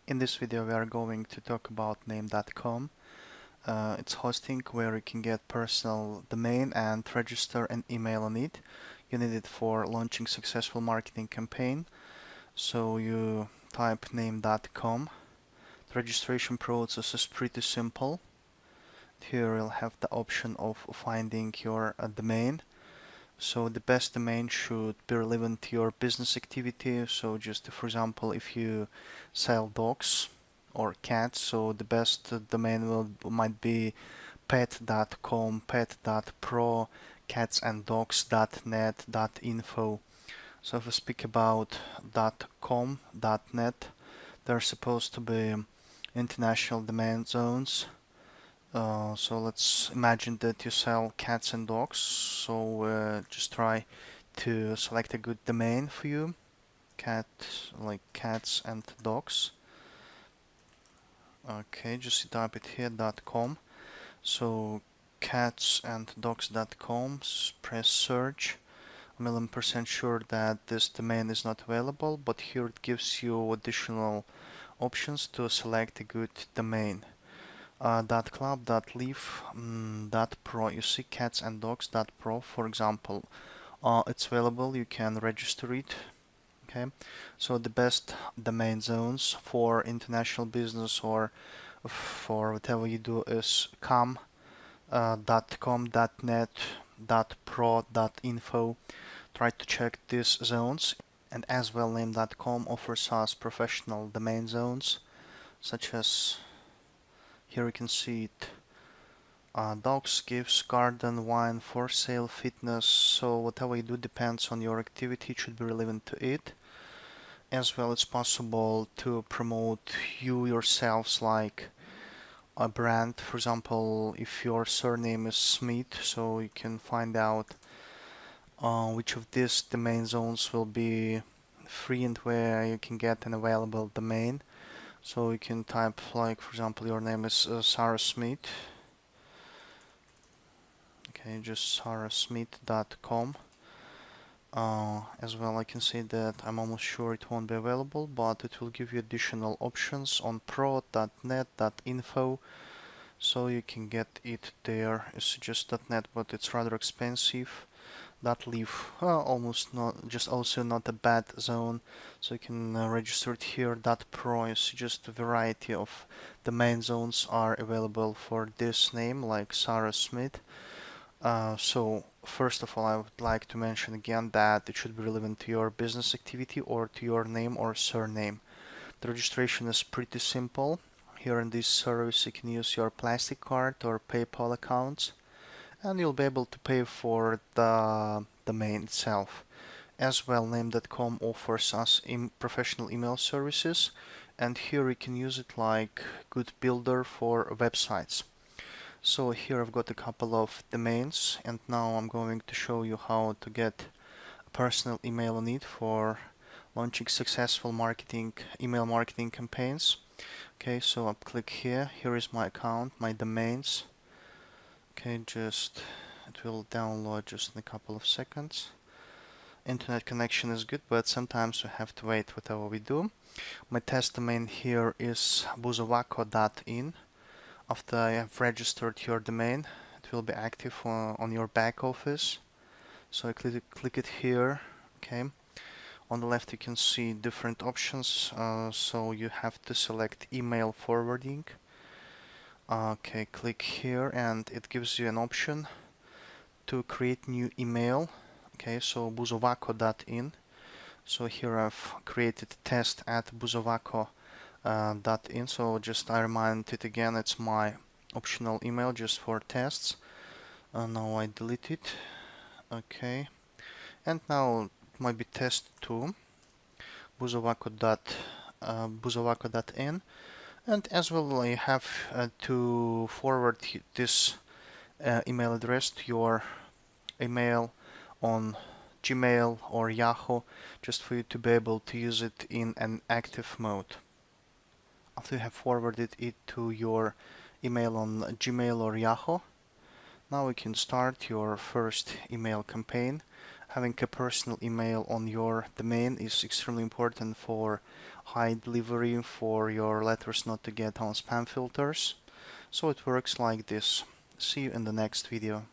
In this video we are going to talk about name.com. It's hosting where you can get personal domain and register an email on it. You need it for launching successful marketing campaign. So you type name.com. The registration process is pretty simple. Here you'll have the option of finding your domain. So the best domain should be relevant to your business activity. So just for example, if you sell dogs or cats, so the best domain might be pet.com, pet.pro, catsanddogs.net, .info. So if we speak about .com, .net, they're supposed to be international domain zones. So let's imagine that you sell cats and dogs. So just try to select a good domain for you. Like cats and dogs. Okay, just type it here, .com. So catsanddogs.com, press search. I'm 11% sure that this domain is not available, but here it gives you additional options to select a good domain. .club, .live, .pro. You see catsanddogs.pro, for example. It's available. You can register it. Okay, so the best domain zones for international business or for whatever you do is .com, .net, .pro, .info. Try to check these zones, and as well name.com offers us professional domain zones such as here you can see it. Dogs, gifts, garden, wine, for sale, fitness. So whatever you do depends on your activity. It should be relevant to it. As well, it's possible to promote you yourselves like a brand. For example, if your surname is Smith, so you can find out which of these domain zones will be free and where you can get an available domain. So you can type, like, for example, your name is Sarah Smith. Okay, just sarahsmith.com. As well, I can say that I'm almost sure it won't be available, but it will give you additional options on pro.net, .info, so you can get it there. It's just .net, but it's rather expensive. .live, almost not, just also not a bad zone, so you can register it here. .pro is just a variety of domain zones are available for this name, like Sarah Smith. So first of all, I would like to mention again that it should be relevant to your business activity or to your name or surname. The registration is pretty simple. Here in this service you can use your plastic card or PayPal accounts, and you'll be able to pay for the domain itself. As well, name.com offers us professional email services, and here you can use it like good builder for websites. So here I've got a couple of domains, and now I'm going to show you how to get a personal email on it for launching successful email marketing campaigns. Okay, so I'll click here. Here is my account, my domains. Okay, it will download just in a couple of seconds. Internet connection is good, but sometimes we have to wait whatever we do. My test domain here is buzovako.in. After I have registered your domain, it will be active on your back office. So I click it here. Okay. On the left you can see different options. So you have to select email forwarding. Okay, click here and it gives you an option to create new email. Okay, so buzovako.in. So here I've created test at buzovako.in. So just I remind it again, it's my optional email just for tests. Now I delete it. Okay, and now it might be test2 buzovako.in, and as well you have to forward this email address to your email on Gmail or Yahoo, just for you to be able to use it in an active mode. After you have forwarded it to your email on Gmail or Yahoo, now we can start your first email campaign. having a personal email on your domain is extremely important for high delivery, for your letters not to get on spam filters. So it works like this. See you in the next video.